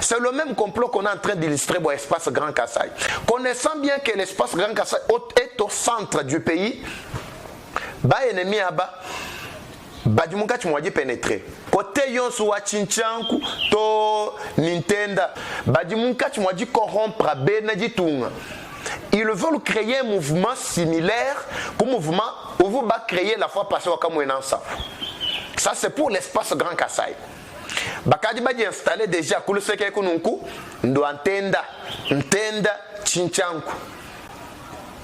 C'est le même complot qu'on est en train d'illustrer pour l'espace Grand Kassai. Connaissant bien que l'espace Grand Kassai est au centre du pays, ba ennemi aba badimuka chimwaji pénétrer. Côté yonsu wa chinchanku to Nintendo, badimuka chimwaji corrompre benaji tunga. Ils veulent créer un mouvement similaire au mouvement où vous va créer la fois passée au Kamouenansa. Ça c'est pour l'espace Grand Kassai. Bakadi badi installé déjà Kuluseke Kununku, ndo Ntenda Chinchanku.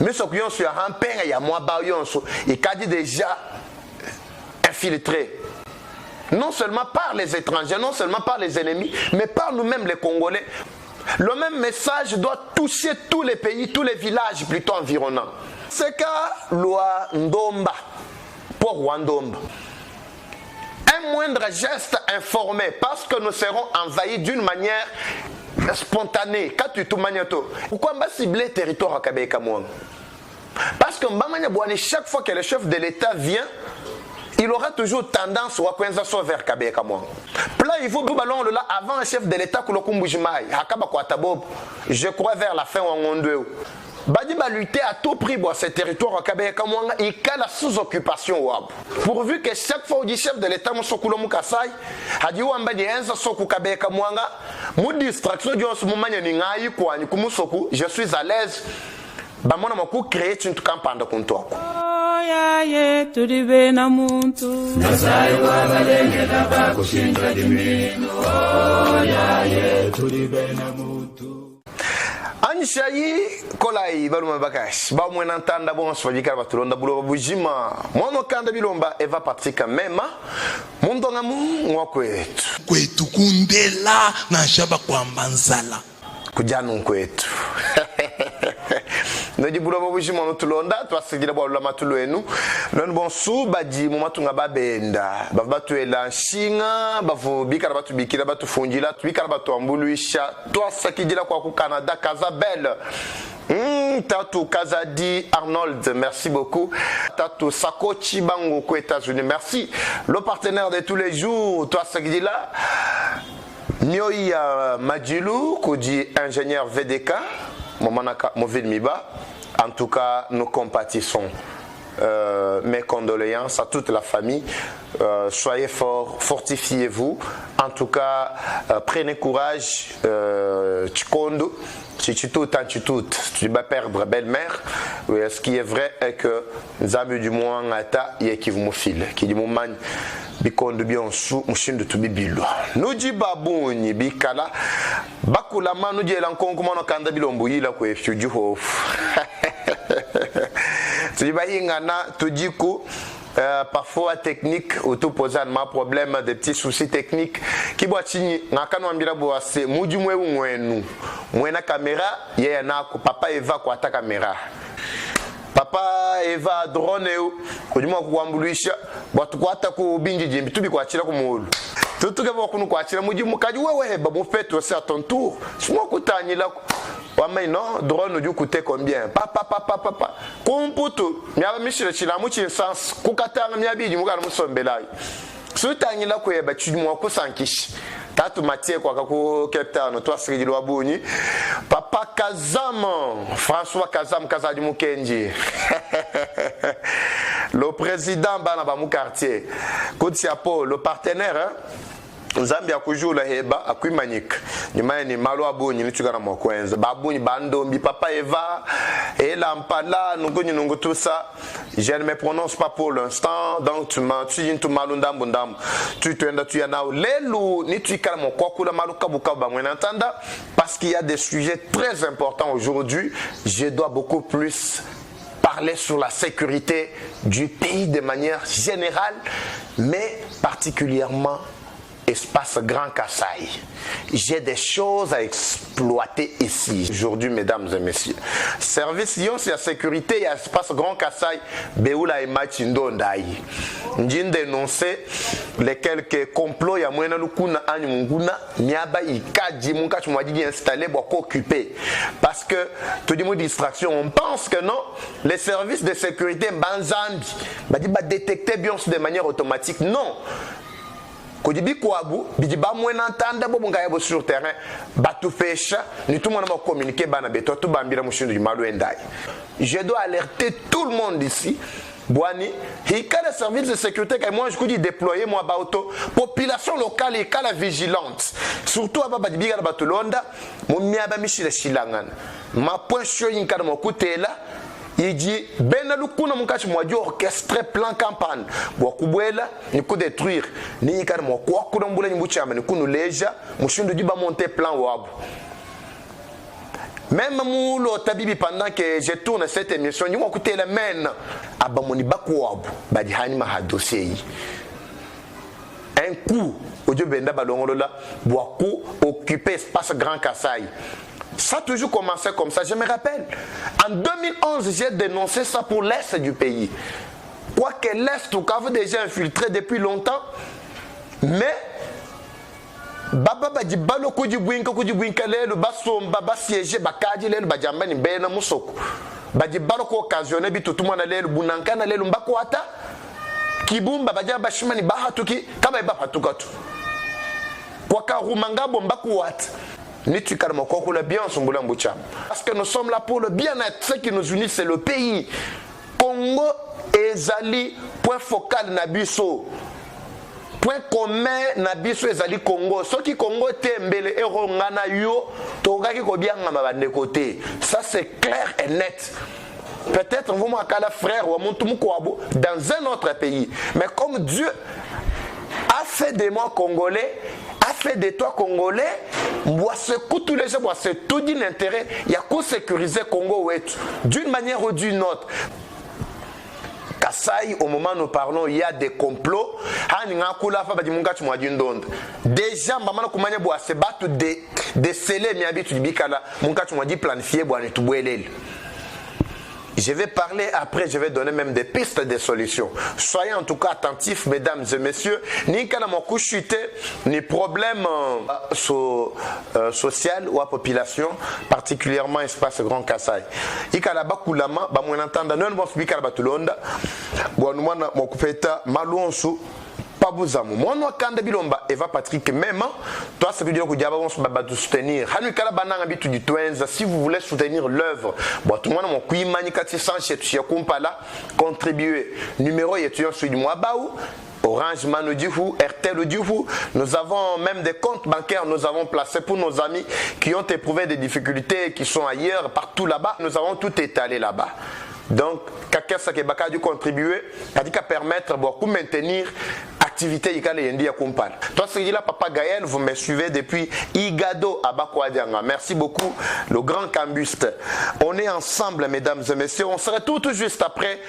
Mais ce qui est en train il y a moi il a déjà infiltré. Non seulement par les étrangers, non seulement par les ennemis, mais par nous-mêmes les Congolais. Le même message doit toucher tous les pays, tous les villages plutôt environnants. C'est qu'à Loi Ndomba, pour Rwandomba. Un moindre geste informé, parce que nous serons envahis d'une manière spontanée. Pourquoi on va cibler le territoire à Kabeka-Mouang? Parce que chaque fois que le chef de l'État vient, il aura toujours tendance à vers Kabeka-Mouang. Là, il faut ballon là avant un chef de l'État je crois vers la fin de Badi va lutter à tout prix pour ce territoire à Kabeka-Mouanga, il a la sous-occupation. Pourvu que chaque fois le chef de l'État Moussokoulo Moukasai a dit Wamba di Enza Soku Kabeka-Mouanga, mou distraction du ce moment n'ingaï quoi, ni Kumusoku, je suis à l'aise. Bamona maku créer une campagne de comptoir. Ya ye tulibe na muntu Nasai wa balenge na bakushinja dimino. Ya ye tulibe na muntu. Anshayi kolai baluma bakash ba mwen entanda bon swajika batulonda bulo bujima mono kanda bilomba Eva Patrick Mema mundo ngamu ngwakwetu kwetu kundela na shaba kwa mbanzala kujanu kwetu Nodi bulo bujima no tulonda twasigira bwa lama tulwenu non bon su baji mu matunga babenda babatuela nshinga bavu bikara batu bikira batu funjila bikara batu ambuluisha twasakijira kwa ku Canada Casabelle Tatou Kazadi Arnold, merci beaucoup. Tatou Sakochi Bango aux États-Unis, merci. Le partenaire de tous les jours, toi Sagdila. Nyoi Madjilou, Koji ingénieur VDK, Momanaka Movil Miba. En tout cas, nous compatissons. Mes condoléances à toute la famille. Soyez forts, fortifiez-vous. En tout cas, prenez courage. Chikondo. Si tu vas perdre belle-mère. Ce qui est vrai est que nous avons du moins un état qui vous file, qui dit mon man, bikondo bien sous, machine de tout bibillo. Nous dit babouni bikala, bakula manu dit l'encontre comment on kanda bilombo yila ko efu du hof. Tu dis bah ingana, tu dis ko. Parfois technique auto-posant ma problème des petits soucis techniques qui boit chini ngakano ambira boase muju mwe mwenu mwena caméra ye na ko papa Eva ko ata caméra papa Eva drone kujuma kuambulisha watu kwata ko binji jimbi tubi ko achira ko mulu tutuke bokunu ko achira muju mukaji wewe heba mo fait aussi à ton tour simo kutanyila Wamai non, drone du coûter combien? Papa. Kumputu, miaba mishire chilamuchi sans kukatanga miabi du mugar musombelai. Sutangi la kueba chudimo ko sankish. Tatu matie kwa kako Captain toi Sri Lwabuni. Papa Kazam, François Kazam Kazadi Mukenji. Le président Banaba Mukartier. Koutiapo, le partenaire hein? Zambia kujula heba akuimanik nyuma ni malo abonyi nitukana mokwenza babunyi bandombi papa Eva et lampala nungu tout ça je ne me prononce pas pour l'instant donc tu into malunda bundam tu yana lelu ni tukana mokokula maluka buka mwen entanda parce qu'il y a des sujets très importants aujourd'hui je dois beaucoup plus parler sur la sécurité du pays de manière générale mais particulièrement espace Grand Kassai. J'ai des choses à exploiter ici. Aujourd'hui, mesdames et messieurs. Service Lyon, c'est la sécurité, il y a espace Grand Kassai. Beoula et Machindo Ndaï. J'ai dénoncé les quelques complots. Il y a moyen de l'ukuna animunguna. Niaba ikaji munka tu m'as dit installé pour occuper. Parce que tout le monde distraction. On pense que non. Les services de sécurité banzambi. Bah dit bah détecter bien de manière automatique. Non. Kodibi Kouabou, Bidiba Mouenantanda, Bobungayabo sur terrain, Batou Fecha, nous tout le monde a communiqué, Banabeto, tout Bambira Mouchin du Malouendaï. Je dois alerter tout le monde ici. Boani, il y a des services de sécurité que moi je dis déployer moi bauto population locale et la vigilante surtout à Baba Dibiga Batulonda mon miaba Michel Chilangan ma point sur une carte mon côté là il dit benalukuna mon cache moi du orchestre plan campagne bo kubwela ni ko détruire ni carte mon quoi ko ndambula ni buchama ni kunu leja mushindo di ba monter plan wabu. Même Moulo Tabibi, pendant que je tourne cette émission, nous écoutons les mains à Bamoni Bakouab, Badihani Mahadosei. Un coup, au Dieu Benda Balongolola, Boakou, occupé espace Grand Kassai. Ça a toujours commencé comme ça, je me rappelle. En 2011, j'ai dénoncé ça pour l'Est du pays. Quoique l'Est, au cas déjà infiltré depuis longtemps, mais. Baba baji balo kuji bwinka lelo basomba basiege bakaji lelo bajambani bena musoko baji balo ko occasionner bitu tumwana lelo bunankana lelo mbakwata kibumba baja bashimani bahatuki kama ibapatuka tu kwa karumangabo mbakwata ni tu kalma ko la bien sombula mbucha parce que nous sommes là pour le bien-être. Ce qui nous unit c'est le pays. Congo ezali point focal na biso. Point commun na biso ezali Congo. Ce qui Congo tembele erongana yo tongaki ko bianga mabande côté. Ça c'est clair et net. Peut-être vous m'akala frère ou Montumkwabo dans un autre pays. Mais comme Dieu a fait de moi Congolais, a fait de toi Congolais, moi c'est tous les gens, moi c'est tout d'un intérêt. Il y a qu'à sécuriser Congo d'une manière ou d'une autre. Kassai, au moment où nous parlons, il y a des complots. Déjà, maman kumanya boa se battu de sceller mi habitu bikala. Munka tu m'as dit planifier boa ne tubuelel. Je vais parler après, je vais donner même des pistes, des solutions. Soyez en tout cas attentifs, mesdames et messieurs. Ni kana mo kushite, ni problème social ou à population, particulièrement espace Grand Kassai. Ikala bakulama, ba mwen entanda, non bon bikala batulonda. Bo numana mo kupeta maluonsu. Pabuzamu mwana kanda bilomba Eva Patrick même toi ça veut dire que diaba on se bat soutenir hanu kala bananga bitu du twenza si vous voulez soutenir l'œuvre bon tout le monde mon kuimani 400 chez kumpala contribuer numéro étudiant sur du mois baou Orange Man Odihu, RTL Odihu. Nous avons même des comptes bancaires, nous avons placés pour nos amis qui ont éprouvé des difficultés, qui sont ailleurs, partout là-bas. Nous avons tout étalé là-bas. Donc, quelqu'un qui a dû contribuer, a dit qu'à permettre de maintenir l'activité de Kumpal. Toi, c'est là, Papa Gaël, vous me suivez depuis Igado à Bakwadianga. Merci beaucoup, le grand cambuste. On est ensemble, mesdames et messieurs. On serait tout juste après.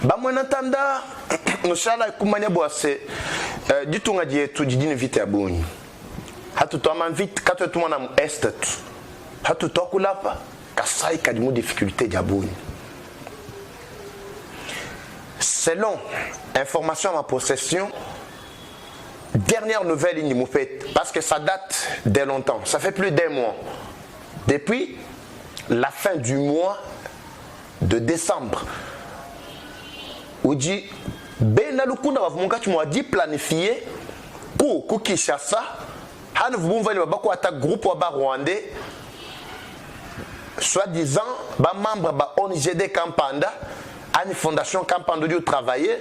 Bamwenatanda noshala kumanya boase ditunga dietu didini vite abuni hatu to man vite kato to mona est hatu to kulapa kasai kadimu difficulté diabuni. Selon information à ma possession, dernière nouvelle il nous fait parce que ça date de longtemps, ça fait plus d'un mois depuis la fin du mois de décembre. Oudi bena lukunda bavumunga tu dit planifier ku Kinshasa han vumva ni babako ata groupe wa ba rwandais soi-disant ba membre ba ONG Kampanda ani fondation Kampanda du travailler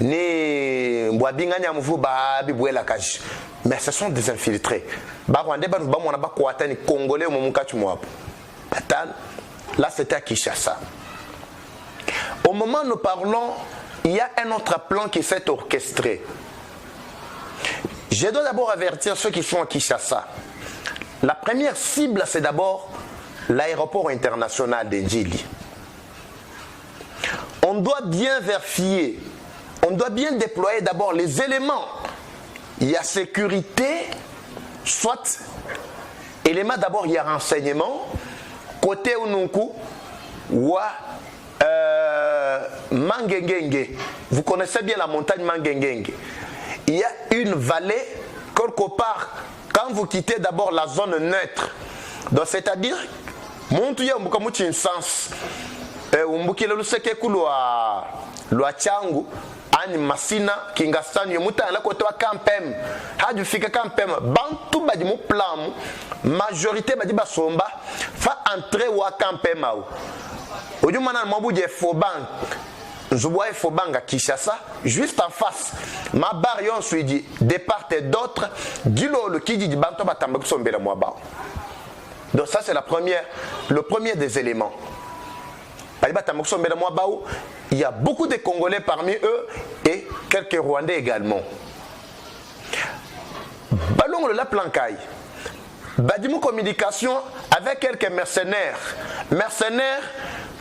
ni mbwabinga nyamuvu ba bibwela kaji mais ce sont des infiltrés ba rwandais ba mona ba ko ata ni congolais au mumunga tu mwapo là c'était à Kinshasa. Au moment où nous parlons, il y a un autre plan qui s'est orchestré. Je dois d'abord avertir ceux qui sont à Kinshasa. La première cible, c'est d'abord l'aéroport international d'Ndjili. On doit bien vérifier, on doit bien déployer d'abord les éléments. Il y a sécurité, soit élément d'abord, il y a renseignement, côté Ununku, ou Mangengenge. Vous connaissez bien la montagne Mangengenge. Il y a une vallée, quelque part, quand vous quittez d'abord la zone neutre, Donc c'est-à-dire muntu ya mbuka muchi insens umbukile luseke kulwa lwa changu ani masina kingasani yomuta la koto wa kampem hadi fika kampem bantu badi mu plan majorité badi basomba fa entrer wa kampem au ojumana mabuje fobank Nzouboua Fobanga Kishasa, juste en face, ma barre yon suit dit, de part et d'autre, Gilo le qui dit Banto Batambak Sombela Mwaba. Donc ça c'est le premier des éléments. Il y a beaucoup de Congolais parmi eux et quelques Rwandais également. Ballon le la plancaille. Badimou communication avec quelques mercenaires. Mercenaires,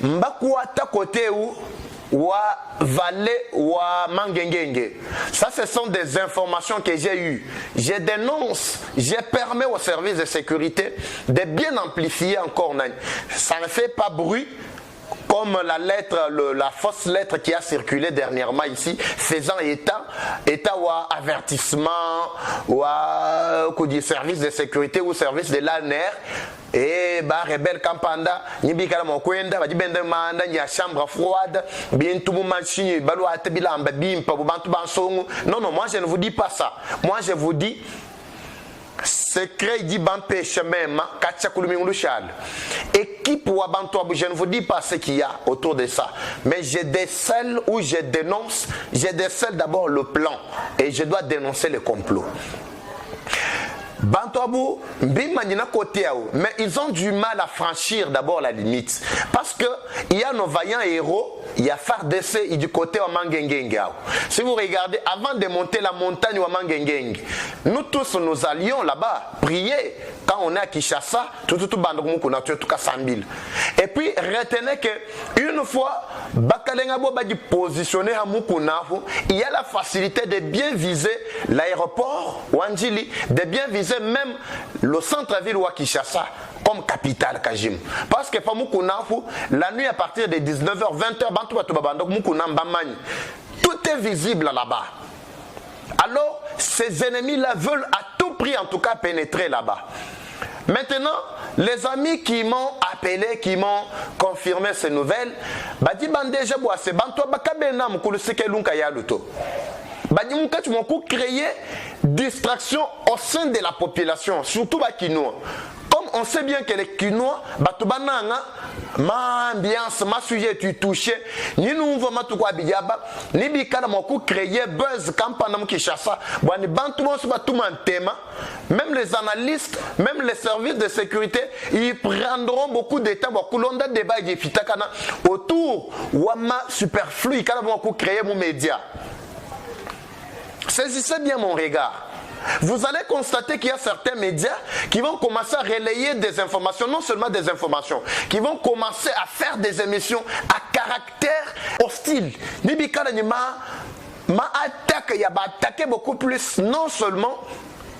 Mbakuata côté où Wa Valé Wa Mangengenge. Ça, ce sont des informations que j'ai eues. Je dénonce, je permets aux services de sécurité de bien amplifier encore. Ça ne fait pas bruit comme la lettre, la fausse lettre qui a circulé dernièrement ici, faisant état ou avertissement ou service de sécurité ou service de l'ANR. Et bah rebelle campanda ni bikala mokwenda ba dibende manda ni chambre froide bien tout machine balu atebilamba bimpa bantu bansongo. Non, moi je ne vous dis pas ça. Moi je vous dis secret dit bampêche même katia kulumingu chal. Équipe ou bantu, je ne vous dis pas ce qu'il y a autour de ça, mais je décèle ou je dénonce, je décèle d'abord le plan et je dois dénoncer le complot. Bantoabou, Bimanina côté, mais ils ont du mal à franchir d'abord la limite. Parce que il y a nos vaillants héros, il y a FARDC et du côté au Mangengeng. Si vous regardez, avant de monter la montagne au Mangengeng, nous tous nous allions là-bas, prier. Quand on est à Kinshasa, tout bandoukou na tout cas 100 000. Et puis retenez que une fois Bakalengabo badi positionné à Mukunafu, il y a la facilité de bien viser l'aéroport Wanjili, de bien viser même le centre-ville ou Kinshasa comme capitale Kajim. Parce que pour Mukunafu, la nuit à partir de 19h, 20h, tout est visible là-bas. Alors, ces ennemis-là veulent à tout prix en tout cas pénétrer là-bas. Maintenant, les amis qui m'ont appelé, qui m'ont confirmé ces nouvelles, badi bandeja boase banto bakabena mukulu sekelunka ya luto. Badi mukatu moku créer distraction au sein de la population, surtout bakinois. Comme on sait bien que les Kinois, batubananga, ma ambiance, ma sujet tu touché, ni nous voulons tout quoi biyaba, ni bikana moku créer buzz campagne Kinshasa, bani bantu mo suba tout thème, même les analystes, même les services de sécurité, ils prendront beaucoup de temps, beaucoup londa débat qui fitakana autour wama superflu, kana moku créer mon média. Saisissez bien mon regard. Vous allez constater qu'il y a certains médias qui vont commencer à relayer des informations, non seulement des informations, qui vont commencer à faire des émissions à caractère hostile. Nibikana nima ma attaque, il y a attaqué beaucoup plus, non seulement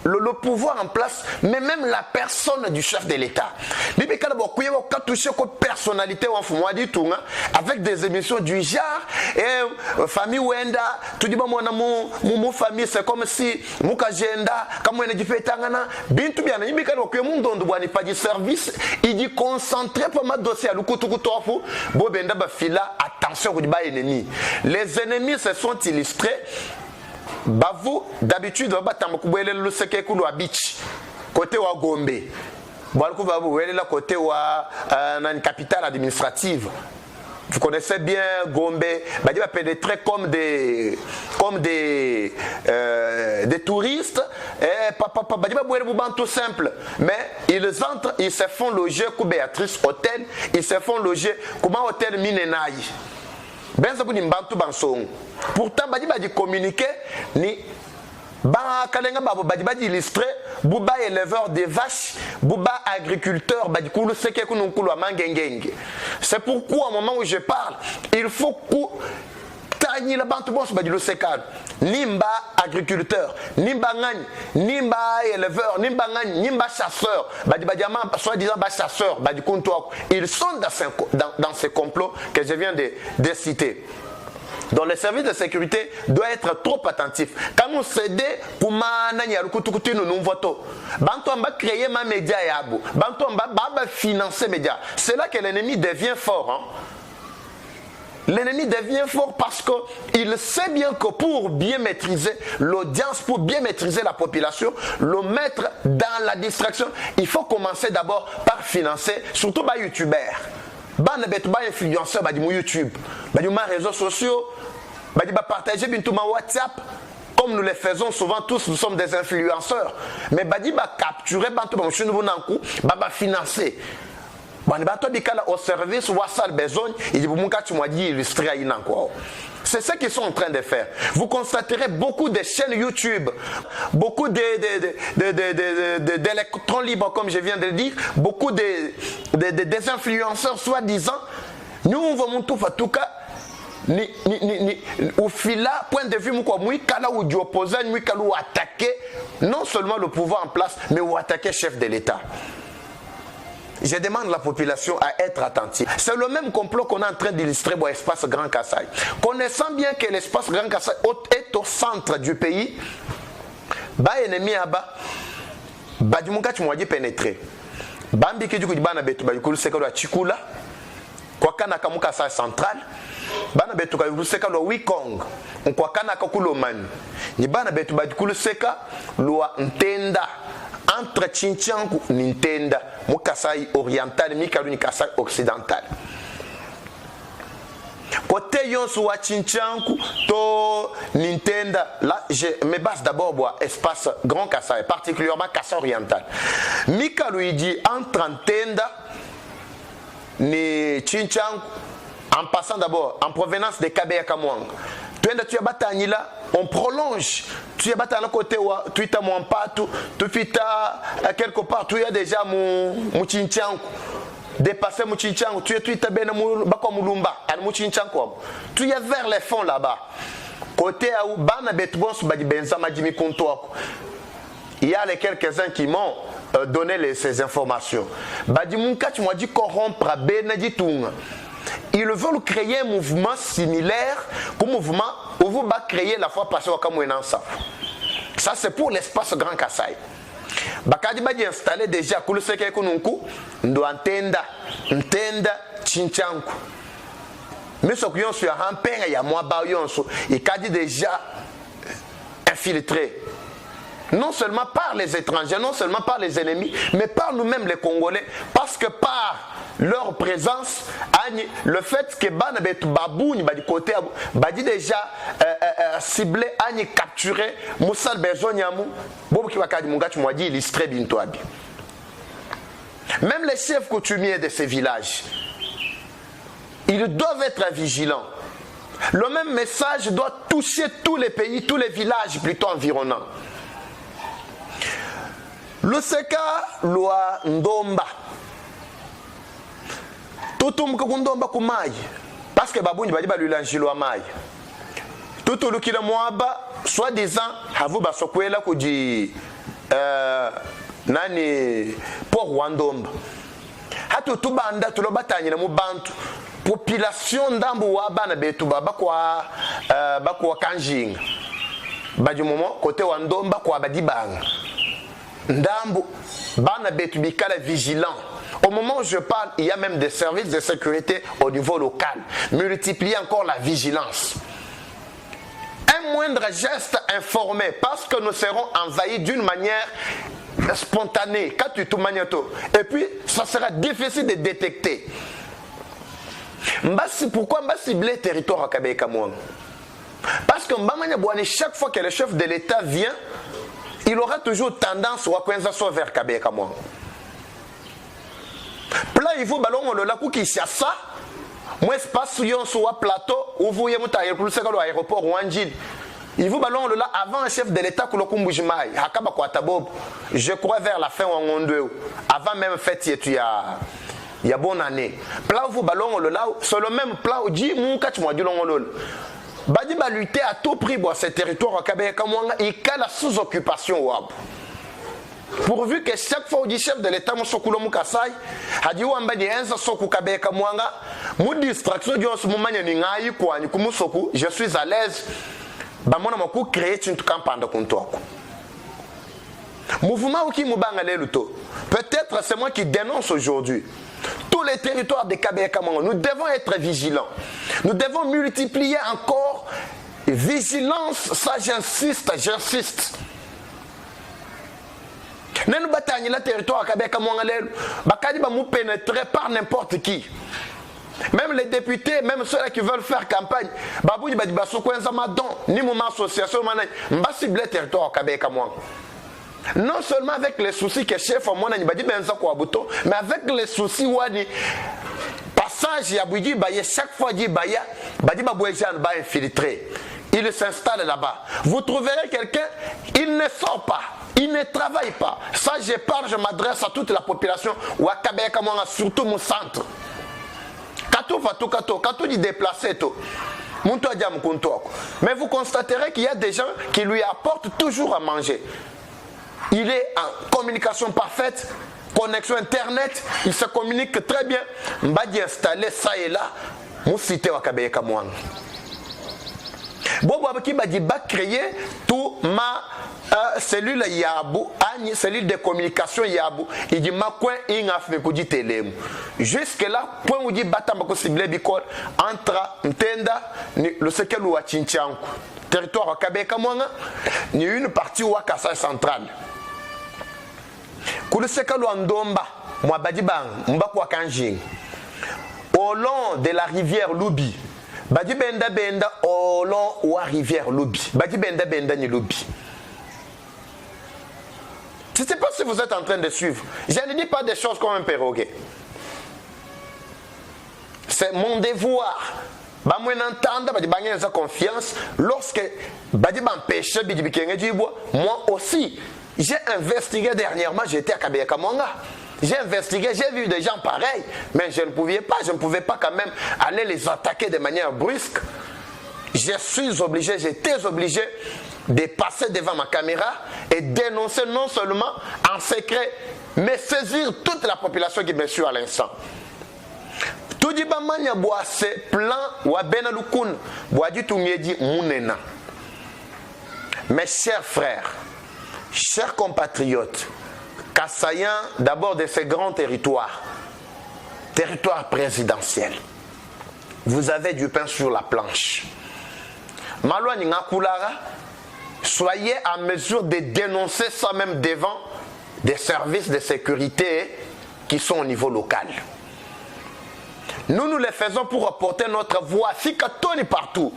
le pouvoir en place, mais même la personne du chef de l'État. Nibikana beaucoup touché comme personnalité avec des émissions du genre et famille Wenda, tout dit mon famille c'est comme si Mukagenda, comme on a dit fait tangana, bintu bien nibikana beaucoup monde doit pas du service, il dit concentré pour ma dossier à l'ukutukutofu, bobenda bafila attention au débat ennemi. Les ennemis se sont illustrés. Bavou d'habitude on battre mukubwele le seke kulu wa beach côté wa Gombe balku babu wele la côté wa une capitale administrative. Vous connaissez bien Gombe, badi va pénétrer comme des touristes et papa badi va boire bouban tout simple, mais ils entrent, ils se font loger ku Béatrice Hôtel, ils se font loger comment hôtel Minenaï. Benzabu ni mbantu bansong. Pourtant badi communiquer ni ba kalenga babo badi illustrer buba éleveur de vaches, buba agriculteur badi kulu seke kunu kulu mangengenge. C'est pourquoi au moment où je parle, il faut que tani la bantu bon badi le sekal. Nimba agriculteur, nimba ngani, nimba éleveur, nimba ngani, nimba chasseur, badi soi-disant chasseur, badi kunto. Ils sont dans ce complot que je viens de citer. Donc le service de sécurité doit être trop attentif. Quand on cède, on va créer ma média on va financer média. C'est là que l'ennemi devient fort. Hein? L'ennemi devient fort parce qu'il sait bien que pour bien maîtriser l'audience, pour bien maîtriser la population, le mettre dans la distraction, il faut commencer d'abord par financer, surtout les youtubeurs. Les influenceurs, les YouTube, les réseaux sociaux, les partager bientôt WhatsApp. Comme nous le faisons souvent tous, nous sommes des influenceurs. Mais ils vont capturer, ils vont financer. Au service, c'est ce qu'ils sont en train de faire. Vous constaterez beaucoup de chaînes YouTube, beaucoup d'électrons libres, comme je viens de le dire, beaucoup des influenceurs soi-disant. Nous, on va monter en tout cas. Au fila, point de vue, ou du opposant, ou attaquer non seulement le pouvoir en place, mais ou attaquer le chef de l'État. Je demande à la population à être attentive. C'est le même complot qu'on est en train d'illustrer pour l'espace Grand Kassai. Connaissant bien que l'espace Grand Kassai est au centre du pays, ennemi aba, du muka tu moyen pénétrer. Bambi ki du bana betu ba yukulu seka lo chikula, kwa kana kamuka sa central, bana betu ka yukulu seka lo Wikong, kwa kana kakulo man. Ni bana betu ba yukulu seka lo ntenda. Entre Chinchangu et Nintenda, mon Kassai oriental, Mikalu Kassai occidental. Côté Yonsu à Chinchangu, to Nintenda, là je me base d'abord à espace Grand Kassai, particulièrement Kassai oriental. Mikalu dit entre Nintenda et Chinchangu, en passant d'abord en provenance de Kabeya Kamwang. Tu as battu là, on prolonge. Tu as battu à côté, tu as mon patou, tu as quelque part, tu as déjà mon chinchangu. Dépassé mon chinchangu, tu as bien mon bakomulumba, mon chinchangu. Tu es vers les fonds là-bas. Côté où Bana Betbons Benzama Jimmy Kontoako. Il y a les quelques-uns qui m'ont donné ces informations. Badimunka, tu m'as dit corrompre Beneditung. Ils veulent créer un mouvement similaire au mouvement où vous va créer la fois passée au Kamouenansa. Ça c'est pour l'espace Grand Kassai. Bakadi va installer déjà Kuluseke Kununku, Ndoantenda, Ntenda, Chinchanku. Mais ce qui est sur un père, il y a moi, il a déjà infiltré. Non seulement par les étrangers, non seulement par les ennemis, mais par nous-mêmes les Congolais, parce que par leur présence, le fait que Banabet Babouni, du côté, dit déjà ciblé, capturé, Moussal Bezonyamou, Bobu Wakadi Mungach Mwadi, illustré Bintoabi. Même les chefs coutumiers de ces villages, ils doivent être vigilants. Le même message doit toucher tous les pays, tous les villages plutôt environnants. Le seka lwa ndomba tutumka kundomba kumai parce que babuni badi balulanjilo amai tutulukila mwaba soi-disant havu basokwela kuji nani pour wandomba hatu tubanda tulobatanyira mu bantu population ndambu wabana betu bakwa kanjinga badi momo côté wandomba kwa badibanga Ndambu, Bana Betubikala vigilant. Au moment où je parle, il y a même des services de sécurité au niveau local. Multiplier encore la vigilance. Un moindre geste informé, parce que nous serons envahis d'une manière spontanée. Et puis, ça sera difficile de détecter. Pourquoi on cibler le territoire à Kabeya Kamwang? Parce que chaque fois que le chef de l'État vient, il aura toujours tendance à aller vers Kabeya Kamwang. Là, il faut ballon le lac qui chasse. Moi, espace sur plateau où vous voyez l'aéroport Wanjin. Il faut ballon le là avant un chef de l'État que le Kumbujimai. Hakaba Kwatabob. Je crois vers la fin en Ondeu. Avant même fête, il y a bonne année. Là, vous ballon le là. C'est le même plat où dit mon catch moi du long lol. Badi va lutter à tout prix pour ce territoire à Kabeya Kamwang. Il y a la sous-occupation. Pourvu que chaque fois du chef de l'État, Moussokoulo Moukasai, a dit Wamba di Enza Soku Kabeka Mwanga, mou distraction du Osmoumania Ningaï, quoi, Nikumusoku, je suis à l'aise. Bamona Moku crée une campagne de comptoir. Mouvement qui Moubanga Leluto. Peut-être c'est moi qui dénonce aujourd'hui. Tous les territoires de Kabeka Mwanga, nous devons être vigilants. Nous devons multiplier encore vigilance, ça j'insiste. Nous bataillons le territoire Kabeka Mwanga Lelu, bakadi ba mou pénétrer par n'importe qui. Même les députés, même ceux-là qui veulent faire campagne, babou di ba sokwenza madon, ni mon association manay, mba cible le territoire Kabeka Mwanga. Non seulement avec les soucis que chef au monde ni benza ko abuto, mais avec les soucis wadi passage ya bouidi baye chaque fois di baya, badi ba bouejan ba infiltré. Il s'installe là-bas. Vous trouverez quelqu'un, il ne sort pas. Il ne travaille pas. Ça, je m'adresse à toute la population. Surtout mon centre. Kato dit déplacer tout. Mais vous constaterez qu'il y a des gens qui lui apportent toujours à manger. Il est en communication parfaite, connexion internet, il se communique très bien. Mbadi installé ça et là, mon cité wa Kabeka Mwanga. Bobo qui m'a dit créer tout ma cellule Yabou, cellule de communication Yabou, il dit ma coin ingaf me kudi telem. Jusque là, point où dit batamba ko ciblé bicol entre Ntenda le sekel ou Chinchanku, territoire Kabeka Mwanga, ni une partie ou Kasai centrale. Kou le sekel ou Ndomba, moi badi bang, mbakwa kanjing. Au long de la rivière Lubi. Badi benda benda au long ou à rivière Lubi. Badi benda benda ni Lubi. Je ne sais pas si vous êtes en train de suivre. Je ne dis pas des choses comme un perroquet. C'est mon devoir. Moi confiance lorsque moi aussi j'ai investigué dernièrement, j'étais à Kabeka Mwanga. J'ai investigué, j'ai vu des gens pareils, mais je ne pouvais pas quand même aller les attaquer de manière brusque. J'étais obligé de passer devant ma caméra et dénoncer non seulement en secret, mais saisir toute la population qui me suit à l'instant. Tout dit bamanya boa ce plan wa benalukun boa du tumiedi munena. Mes chers frères, chers compatriotes, Kassaïens d'abord de ces grands territoires présidentiels, vous avez du pain sur la planche. Malwa Ningakulara, soyez en mesure de dénoncer ça même devant des services de sécurité qui sont au niveau local. Nous les faisons pour apporter notre voix partout.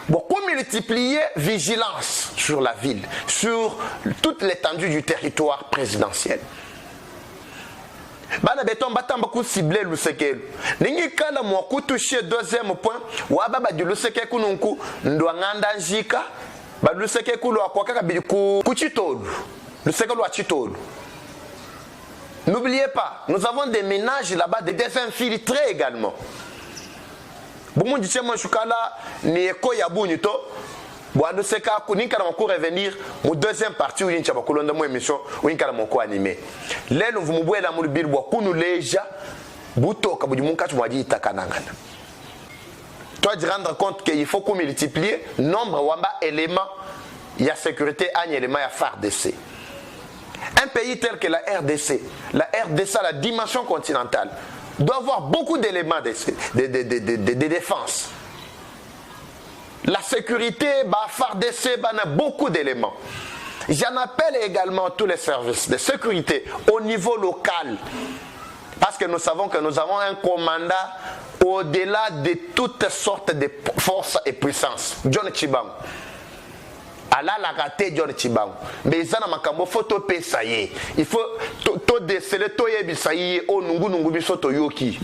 Beaucoup multiplier vigilance sur la ville, sur toute l'étendue du territoire présidentiel. Bana beton batamba ku ciblé Lusekelo. Ningi kala mo ku toucher deuxième point, wa baba du Luseke kununku ndo nganda njika, ba Luseke ku lo akwaka ka ku Chitolu. Luseke lo Chitolu. N'oubliez pas, nous avons des ménages là-bas, des infiltrés également. Bon, dit moi chukala ni eko ya bunito. Bon, nous c'est qu'à Kouninka on revenir mon deuxième partie où il y a beaucoup de émission où il y a mon animé. Là nous vous m'oubliez la moulbir bois kunu leja buto kabu du munkachu mwadi takanangana. Toi de rendre compte qu'il faut qu'on multiplie nombre wamba éléments il y a sécurité un élément il y a FARDC. Un pays tel que la RDC, la dimension continentale, doit avoir beaucoup d'éléments de défense. La sécurité, FARDC, a beaucoup d'éléments. J'en appelle également tous les services de sécurité au niveau local. Parce que nous savons que nous avons un commandant au-delà de toutes sortes de forces et puissances. John Chibang. Allah l'a raté John Chibang. Mais il faut il faut déceler tout yebisayi au nungu bisoto yoki.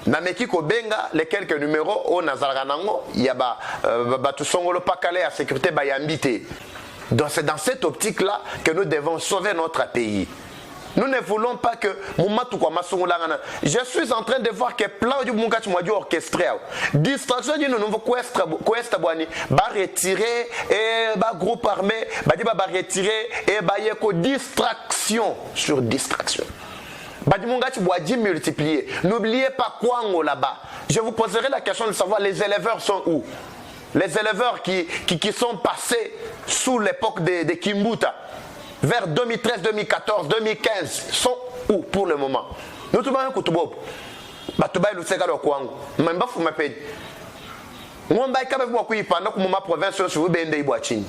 Nameki Kobenga, les quelques numéros au Nazaraganango, il y a Batusongolo Pakale à sécurité Bayambité. Donc c'est dans cette optique-là que nous devons sauver notre pays. Nous ne voulons pas que je suis en train de voir que plan du Mungachi Mwadi orchestré. Distraction du nouveau quest boani ba retirer et ba groupe armé ba retirer et ba yeko distraction sur distraction. Badi Mungachi Mwadi multiplier. N'oubliez pas Kwango là-bas. Je vous poserai la question de savoir les éleveurs sont où. Les éleveurs qui sont passés sous l'époque de Kimbuta. Vers 2013, 2014, 2015, sont où pour le moment? Nous sommes en Koutoubop. Batubaï le Ségal au Kwango. Même pas vous m'appelez. Moi, je suis en train de pendant que ma province sur Bende Iboachine.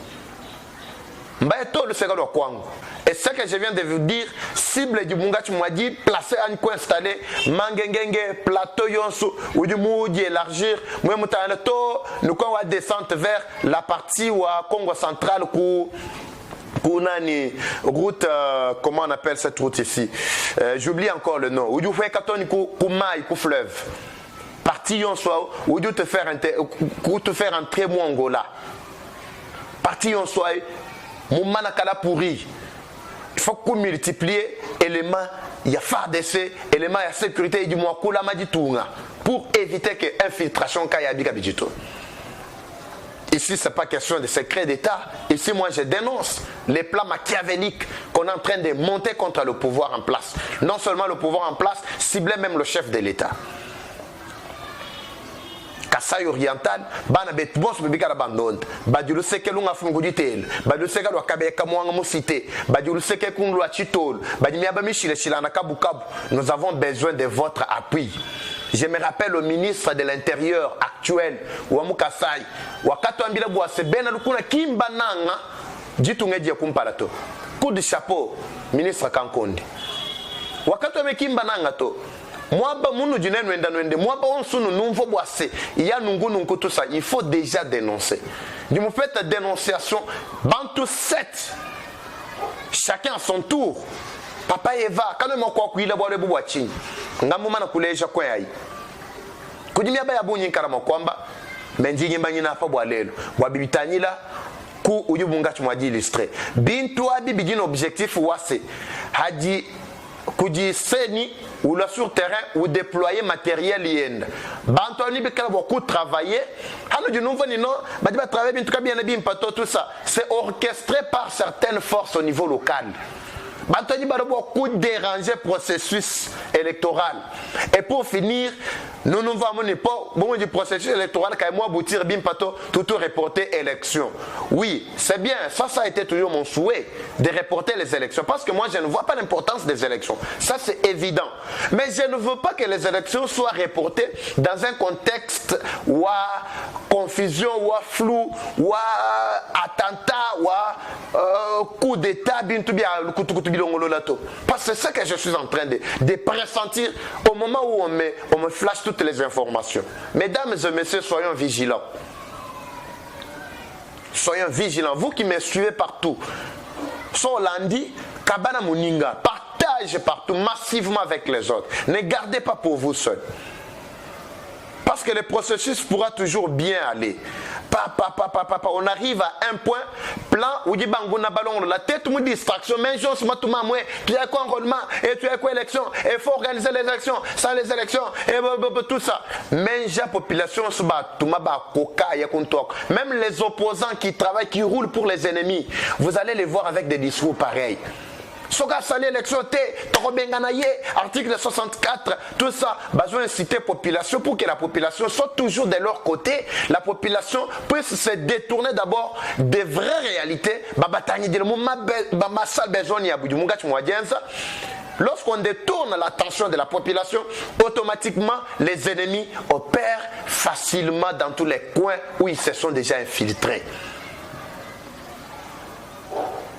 Je suis le Ségal au Kwango. Et ce que je viens de vous dire, cible du Mungachi Mwadi, placé en coin installé, Mangengenge, plateau Yonsu, ou du Moudi élargir, nous allons descendre vers la partie où Congo central, route, comment on appelle cette route ici? J'oublie encore le nom. Où tu fais Koumaï, fleuve. Parti en soi, où tu te faire entrer mon Angola. Parti en soi, mon manakala pourri. Il faut qu'on multiplie éléments, il y a FARDC, éléments, il y a sécurité, du moins, pour éviter que l'infiltration Kayabi Gabidjito. Ici, ce n'est pas question de secret d'État. Ici, moi, je dénonce les plans machiavéliques qu'on est en train de monter contre le pouvoir en place. Non seulement le pouvoir en place, ciblait même le chef de l'État. Kasaï oriental, bana betbos bebika la bandonde. Badiulu seke lunga funguditel. Badiulu seke lo akabe kamwanga musite. Badiulu seke kunglu achitol. Badimia bamichile chilana kabu kabu. Nous avons besoin de votre appui. Je me rappelle au ministre de l'Intérieur actuel, Ouamou Kassai, Wakato Ambila Bouasse, Ben Alukuna Kimbananga, Jitunge Diakumpalato. Coup de chapeau, ministre Kankondi. Wakato Ambila Kimbananga to. Moi, moi, tout ça. Il faut déjà dénoncer. Du me fait la dénonciation, Bantou 7, chacun à son tour. Papa Eva, quand même quoi qu'il a boire le boîtier. Ngamuma na kuleja kwa yai. Kudimia ba yabunyi karama kwamba menjingi mbanyina fa bwalelo. Bwabibitanyila ku uyu Mungachi Mwadi illustré. Bintu abi bidin objectif wase. Haji kujiseni ou là sur terrain ou déployer matériel yenda. Bantoni bekala beaucoup travailler. Hano du nouveau nino, badi ba travailler bintu kabia na bimpato tout ça. C'est orchestré par certaines forces au niveau local. Bantoni ba beaucoup déranger processus électoral. Et pour finir, nous ne vamos pas bon du processus électoral quand moi aboutir bimpato tout reporter élection. Oui, c'est bien, ça a été toujours mon souhait de reporter les élections parce que moi je ne vois pas l'importance des élections. Ça c'est évident. Mais je ne veux pas que les élections soient reportées dans un contexte où confusion, ou flou, ou attentat, ou coup d'état, parce que c'est ce que je suis en train de pressentir au moment où on me flash toutes les informations. Mesdames et messieurs, soyons vigilants. Soyons vigilants. Vous qui me suivez partout, Solandi, Kabana Muninga, partagez partout, massivement avec les autres. Ne gardez pas pour vous seuls. Parce que le processus pourra toujours bien aller. On arrive à un point, plan où dit bangona ballon, la tête ou distraction, mais je suis matouma moué, tu as quoi enrôlement, et tu as quoi élection, et il faut organiser les élections, sans les élections, et tout ça. Mais la population, même les opposants qui travaillent, qui roulent pour les ennemis, vous allez les voir avec des discours pareils. Soka salé l'élection article 64, tout ça, besoin d'inciter la population pour que la population soit toujours de leur côté, la population puisse se détourner d'abord des vraies réalités. Lorsqu'on détourne l'attention de la population, automatiquement les ennemis opèrent facilement dans tous les coins où ils se sont déjà infiltrés.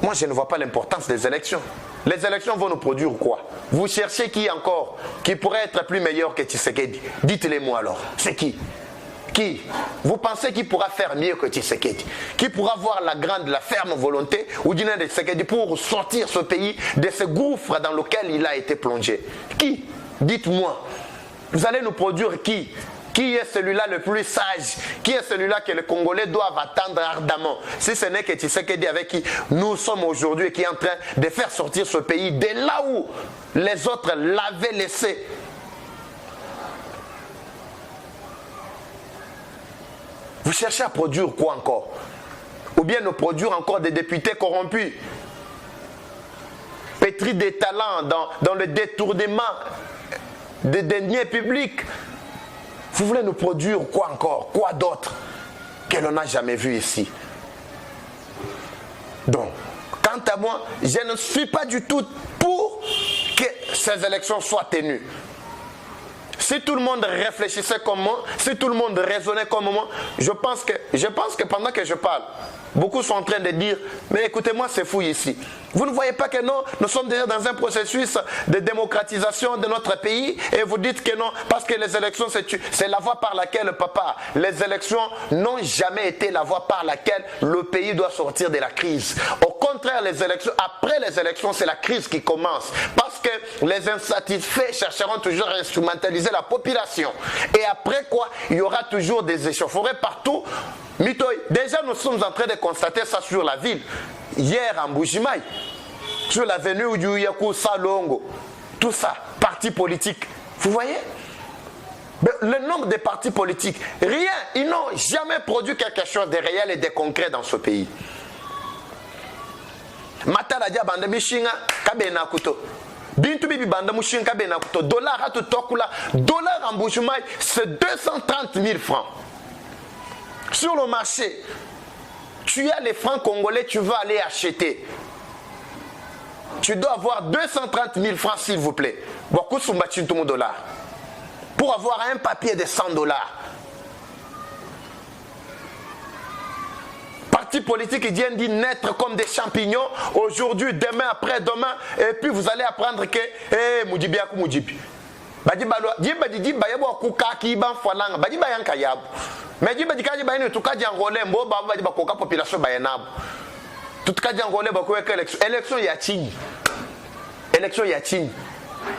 Moi, je ne vois pas l'importance des élections. Les élections vont nous produire quoi? Vous cherchez qui encore qui pourrait être plus meilleur que Tshisekedi? Dites-le-moi alors. C'est qui? Qui? Vous pensez qu'il pourra faire mieux que Tshisekedi? Qui pourra avoir la ferme volonté ou d'une de Tshisekedi pour sortir ce pays de ce gouffre dans lequel il a été plongé? Qui? Dites-moi. Vous allez nous produire qui? Qui est celui-là le plus sage? Qui est celui-là que les Congolais doivent attendre ardemment? Si ce n'est que Tshisekedi avec qui nous sommes aujourd'hui et qui est en train de faire sortir ce pays de là où les autres l'avaient laissé. Vous cherchez à produire quoi encore? Ou bien nous produire encore des députés corrompus, pétris de talents dans le détournement des deniers publics. Vous voulez nous produire quoi encore? Quoi d'autre que l'on n'a jamais vu ici? Donc, quant à moi, je ne suis pas du tout pour que ces élections soient tenues. Si tout le monde réfléchissait comme moi, si tout le monde raisonnait comme moi, je pense que pendant que je parle, beaucoup sont en train de dire, mais écoutez-moi, c'est fou ici. Vous ne voyez pas que non, nous sommes déjà dans un processus de démocratisation de notre pays et vous dites que non, parce que les élections, c'est la voie par laquelle, papa, les élections n'ont jamais été la voie par laquelle le pays doit sortir de la crise. Au contraire, les élections, après les élections, c'est la crise qui commence. Parce que les insatisfaits chercheront toujours à instrumentaliser la population. Et après quoi, il y aura toujours des échauffourées partout. Mitoy, déjà nous sommes en train de constater ça sur la ville. Hier en Mbuji-Mayi, sur l'avenue Oudjouyakou, Salongo, tout ça, partis politiques. Vous voyez? Le nombre de partis politiques, rien, ils n'ont jamais produit quelque chose de réel et de concret dans ce pays. Mataladia bande mishinga kabena kuto. Bintu bibi bande mushinga kabena kuto. Dollar à tout tokula. Dollar en Mbuji-Mayi, c'est 230 000 francs. Sur le marché, tu as les francs congolais, tu vas aller acheter. Tu dois avoir 230 000 francs, s'il vous plaît. Beaucoup sont battus tout mon dollar. Pour avoir un papier de 100 dollars. Partis politiques qui viennent d'y naître comme des champignons. Aujourd'hui, demain, après-demain. Et puis vous allez apprendre que, Moudibi Akou Moudibi. Badi balwa, di bayabo kuka ki ban falanga, badi bayan kayab. Mais di badi kaji bayani tout cas jangolé mbo ba badi bakoka population bayanab. Tout cas jangolé bako élection yatine. Élection yatine.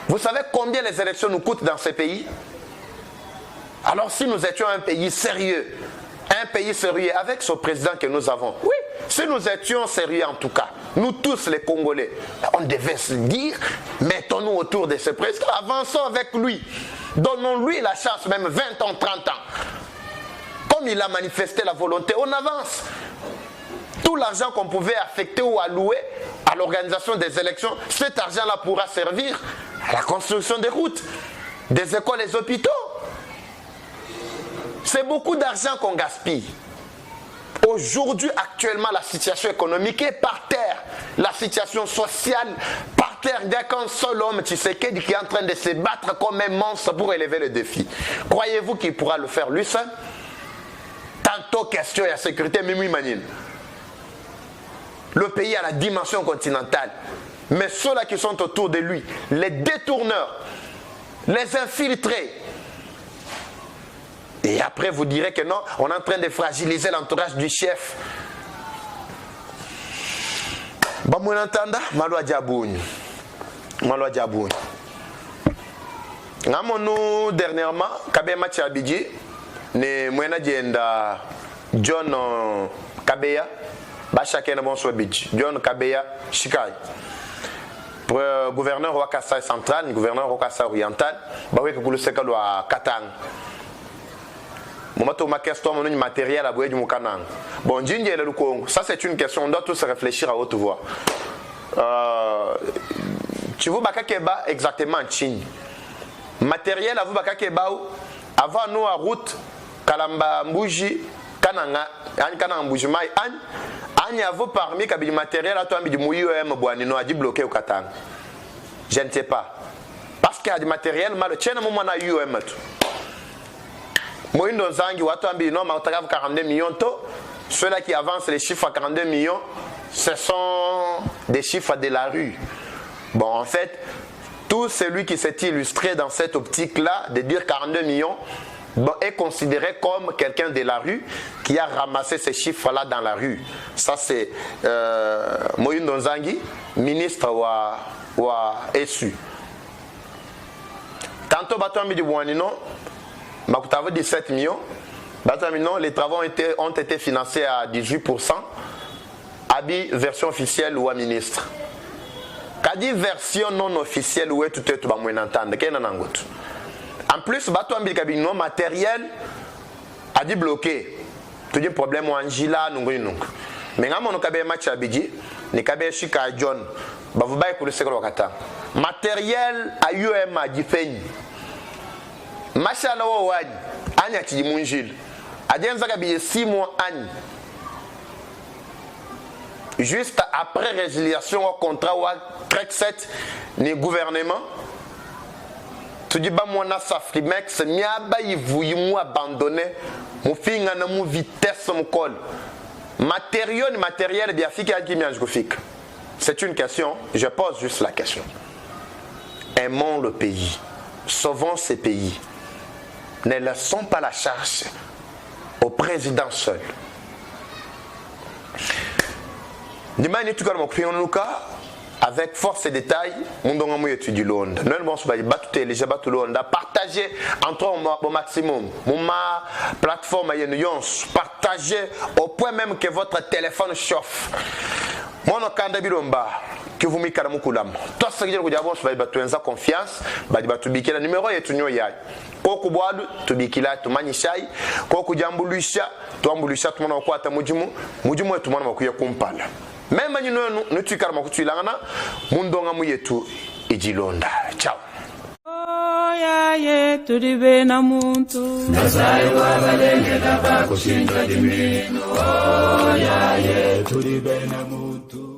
Vous savez combien les élections nous coûtent dans ce pays? Alors si nous étions un pays sérieux avec ce président que nous avons, oui, si nous étions sérieux en tout cas, nous tous les Congolais, on devait se dire, mettons-nous autour de ce président, avançons avec lui, donnons-lui la chance, même 20 ans, 30 ans. Comme il a manifesté la volonté, on avance. Tout l'argent qu'on pouvait affecter ou allouer à l'organisation des élections, cet argent-là pourra servir à la construction des routes, des écoles, des hôpitaux. C'est beaucoup d'argent qu'on gaspille. Aujourd'hui, actuellement, la situation économique est par terre. La situation sociale, par terre. Il n'y a qu'un seul homme, Tshisekedi, qui est en train de se battre comme un monstre pour élever le défi. Croyez-vous qu'il pourra le faire lui seul? Tantôt question de la sécurité, Mimi Manine. Le pays a la dimension continentale. Mais ceux-là qui sont autour de lui, les détourneurs, les infiltrés, et après, vous direz que non, on est en train de fragiliser l'entourage du chef. Bamunantanda, Malwa Diabouni. Malwa Diabouni. Nous, dernièrement, Kabema Tchabidji, ne Mwena Dienda John Kabeya, Bachakena Bonswabidji, John Kabeya Shikai. Gouverneur Wakasa central, gouverneur Wakasa oriental, Bawek Kouluseka à Katang. Matériel à du Moukanang. Bon, ça c'est une question, on doit tous réfléchir à haute voix. Tu veux Bakakeba exactement en Chine. Matériel à vous Bakakeba avant nous à route, Kalamba Mbouji, Kananga, Kananga Mbuji-Mayi, Agne à vous parmi Kabi matériel à toi, du Mouyo M. Boanino a dit bloqué au Katang. Je ne sais pas. Parce qu'il y a du matériel, mais le Tchène moment a eu un Moïno Zangi, Watambi, non, 42 millions. Ceux-là qui avancent les chiffres à 42 millions, ce sont des chiffres de la rue. Bon, en fait, tout celui qui s'est illustré dans cette optique-là, de dire 42 millions, bon, est considéré comme quelqu'un de la rue qui a ramassé ces chiffres-là dans la rue. Ça, c'est Moïno Zangi, ministre ou SU. Tantôt, Batombi du Bouanino, Makutavo 17 millions. Non, les travaux ont été financés à 18%. Abi version officielle ou à ministre. Kadi version non officielle ou est tout est ba moins entendre. En plus, bato ambi kabino matériel a dit bloqué. Tout dit problème en Angila nungu. Mais ngamo no kabe match abiji, ni kabe shika John. Ba vous baye pour le sekolo kata. Matériel a UM a difeini. Machala wo wani anya ti munjil. Adienza kabe 6 mois ani. Juste après résiliation au contrat ou à track 7 ni gouvernement tu dis ba mona safrimex miaba yivu abandonné mon finga na mu vitesse mon col matériel bien fika qui mianjofik. C'est une question, je pose juste la question. Aimons le pays, sauvons ces pays. Ne laissons pas la charge au président seul. Dimani tukar avec force et détail mundonga mu étude Londres non bon so ba tout télécharger ba tout Londres partager entre au maximum ma plateforme yons partager au point même que votre téléphone chauffe mono kanda bilomba que vous mikala mukulam to sagir ko jabo so ba tuenza confiance ba tu bikila numéro yetu nyo ya ko kubwadu tu bikila tu manyishai ko kujambulisha tu ambulisha tu mona kwata mujimu wetu mona makuye kumpala. Même si nous tukar makutulangana mundonga muyetu ijilonda. Ciao. Oya ye tulibena muntu Nasai wa balenge la bakushinja dimino. Oya ye tulibena muntu.